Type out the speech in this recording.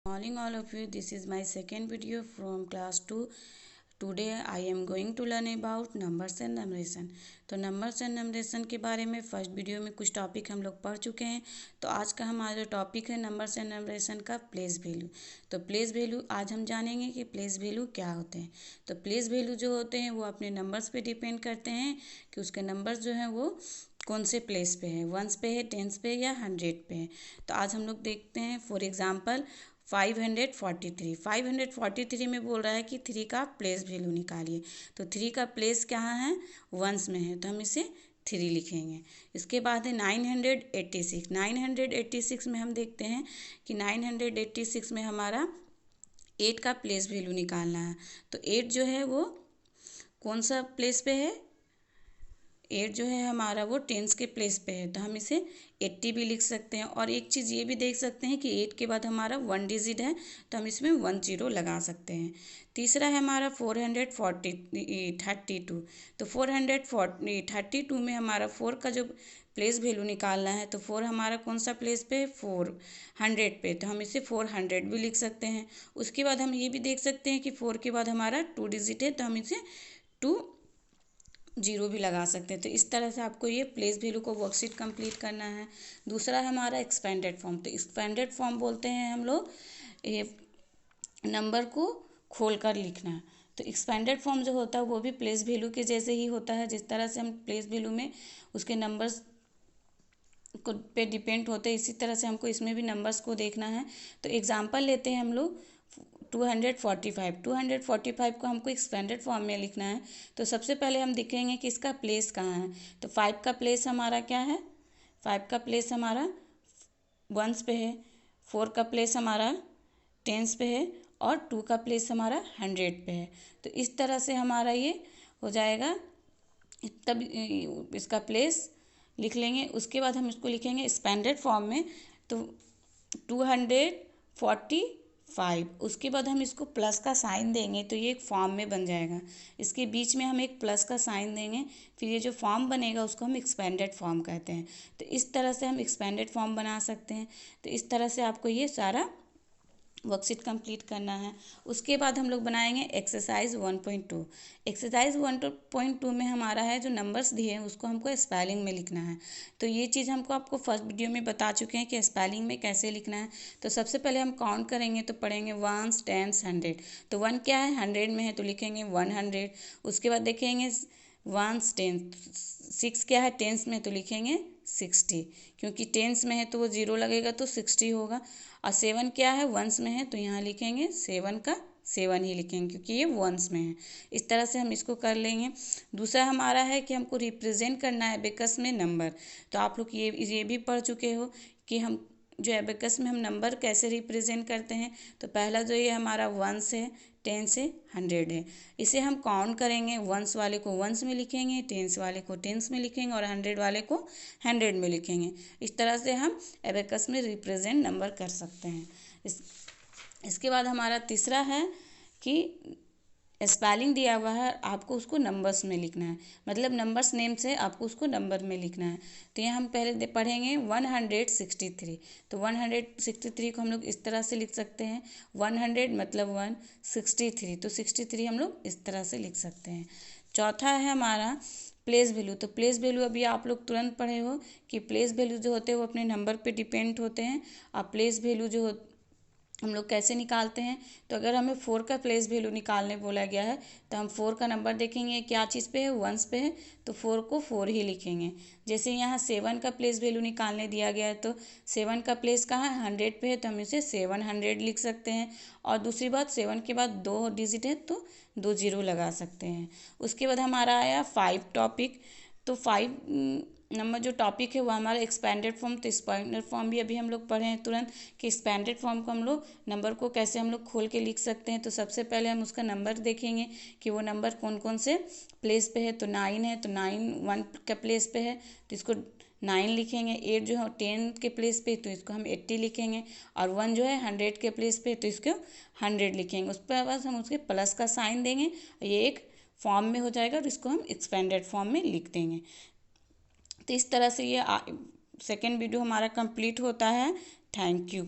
Morning all of you, this is my second video from class 2. Today I am going to learn about numbers and numeration. तो numbers and नंबरेशन के बारे में first video में कुछ topic हम लोग पढ़ चुके हैं। तो आज का हमारा जो टॉपिक है नंबर्स एंड नंबरेशन का प्लेस वैल्यू। तो प्लेस वैल्यू आज हम जानेंगे कि प्लेस वैल्यू क्या होते हैं। तो प्लेस वैल्यू जो होते हैं वो अपने नंबर्स पे डिपेंड करते हैं कि उसके नंबर्स जो हैं वो कौन से प्लेस पे है, वंस पे है, टेंस पे या 100 पे है। तो आज हम लोग देखते हैं फॉर एग्जाम्पल 543 में बोल रहा है कि 3 का प्लेस वैल्यू निकालिए। तो 3 का प्लेस कहाँ है, वंस में है, तो हम इसे 3 लिखेंगे। इसके बाद है 986 में हम देखते हैं कि 986 में हमारा 8 का प्लेस वैल्यू निकालना है। तो 8 जो है वो कौन सा प्लेस पे है, 8 जो है हमारा वो टेंस के प्लेस पे है, तो हम इसे 80 भी लिख सकते हैं। और एक चीज़ ये भी देख सकते हैं कि 8 के बाद हमारा 1 डिजिट है, तो हम इसमें 1 0 लगा सकते हैं। तीसरा है हमारा 432। तो 432 में हमारा 4 का जो प्लेस वैल्यू निकालना है, तो 4 हमारा कौन सा प्लेस पे, 400 पे, तो हम इसे 400 भी लिख सकते हैं। उसके बाद हम ये भी देख सकते हैं कि 4 के बाद हमारा 2 डिजिट है, तो हम इसे 2 0 भी लगा सकते हैं। तो इस तरह से आपको ये प्लेस वैल्यू को वर्कशीट कंप्लीट करना है। दूसरा है हमारा एक्सपेंडेड फॉर्म। तो एक्सपेंडेड फॉर्म बोलते हैं हम लोग ये नंबर को खोल कर लिखना। तो एक्सपेंडेड फॉर्म जो होता है वो भी प्लेस वैल्यू के जैसे ही होता है। जिस तरह से हम प्लेस वैल्यू में उसके नंबर्स को पे डिपेंड होते हैं, इसी तरह से हमको इसमें भी नंबर्स को देखना है। तो एग्जांपल लेते हैं हम लोग 245 को हमको एक्सपेंडेड फॉर्म में लिखना है। तो सबसे पहले हम देखेंगे कि इसका प्लेस कहाँ है। तो 5 का प्लेस हमारा क्या है, 5 का प्लेस हमारा वंस पे है, 4 का प्लेस हमारा टेंस पे है और 2 का प्लेस हमारा 100 पे है। तो इस तरह से हमारा ये हो जाएगा, तब इसका प्लेस लिख लेंगे। उसके बाद हम इसको लिखेंगे एक्सपेंडेड फॉर्म में। तो 245, उसके बाद हम इसको प्लस का साइन देंगे तो ये एक फॉर्म में बन जाएगा। इसके बीच में हम एक प्लस का साइन देंगे, फिर ये जो फॉर्म बनेगा उसको हम एक्सपेंडेड फॉर्म कहते हैं। तो इस तरह से हम एक्सपेंडेड फॉर्म बना सकते हैं। तो इस तरह से आपको ये सारा वर्कशीट कंप्लीट करना है। उसके बाद हम लोग बनाएंगे एक्सरसाइज 1.2। एक्सरसाइज 1.2 में हमारा है जो नंबर्स दिए हैं उसको हमको स्पेलिंग में लिखना है। तो ये चीज़ हमको आपको फर्स्ट वीडियो में बता चुके हैं कि स्पेलिंग में कैसे लिखना है। तो सबसे पहले हम काउंट करेंगे तो पढ़ेंगे 1s 10s 100। तो 1 क्या है, 100 में है, तो लिखेंगे 100। उसके बाद देखेंगे 1s 10, 6 क्या है, टेंस में, तो लिखेंगे 60, क्योंकि टेंस में है तो वो 0 लगेगा तो 60 होगा। और 7 क्या है, वंस में है, तो यहाँ लिखेंगे 7 का 7 ही लिखेंगे क्योंकि ये वंस में है। इस तरह से हम इसको कर लेंगे। दूसरा हमारा है कि हमको रिप्रेजेंट करना है एबेकस में नंबर। तो आप लोग ये भी पढ़ चुके हो कि हम जो एबेकस में हम नंबर कैसे रिप्रेजेंट करते हैं। तो पहला जो ये हमारा वंस है, 10 से 100 है, इसे हम काउंट करेंगे। वंस वाले को वंस में लिखेंगे, टेंस वाले को टेंस में लिखेंगे और 100 वाले को 100 में लिखेंगे। इस तरह से हम एबेकस में रिप्रेजेंट नंबर कर सकते हैं। इसके बाद हमारा तीसरा है कि स्पेलिंग दिया हुआ है, आपको उसको नंबर्स में लिखना है, मतलब नंबर्स नेम से आपको उसको नंबर में लिखना है। तो यहाँ हम पहले पढ़ेंगे 163। तो 163 को हम लोग इस तरह से लिख सकते हैं, 100 मतलब 1, 63 तो 63 हम लोग इस तरह से लिख सकते हैं। चौथा है हमारा प्लेस वैल्यू। तो प्लेस वैल्यू अभी आप लोग तुरंत पढ़े हो कि प्लेस वैल्यू जो होते हैं वो अपने नंबर पे डिपेंड होते हैं। और प्लेस वैल्यू जो हम लोग कैसे निकालते हैं, तो अगर हमें 4 का प्लेस वैल्यू निकालने बोला गया है तो हम 4 का नंबर देखेंगे क्या चीज़ पे है, वंस पे है, तो 4 को 4 ही लिखेंगे। जैसे यहाँ 7 का प्लेस वैल्यू निकालने दिया गया है, तो 7 का प्लेस कहाँ है, 100 पे है, तो हम इसे 700 लिख सकते हैं। और दूसरी बात 7 के बाद 2 डिजिट है तो 2 0 लगा सकते हैं। उसके बाद हमारा आया 5 टॉपिक। तो 5 नंबर जो टॉपिक है वो हमारा एक्सपेंडेड फॉर्म। तो एक्सपेंडेड फॉर्म भी अभी हम लोग पढ़े हैं तुरंत कि एक्सपेंडेड फॉर्म को हम लोग नंबर को कैसे हम लोग खोल के लिख सकते हैं। तो सबसे पहले हम उसका नंबर देखेंगे कि वो नंबर कौन कौन से प्लेस पे है। तो 9 है, तो 9 1 का प्लेस पे है, तो इसको 9 लिखेंगे। 8 जो है 10 के प्लेस पे, तो इसको हम 80 लिखेंगे। और 1 जो है 100 के प्लेस पे, तो इसको 100 लिखेंगे। उस पर बस हम उसके प्लस का साइन देंगे, ये एक फॉर्म में हो जाएगा और इसको हम एक्सपेंडेड फॉर्म में लिख देंगे। तो इस तरह से ये सेकेंड वीडियो हमारा कंप्लीट होता है। Thank you.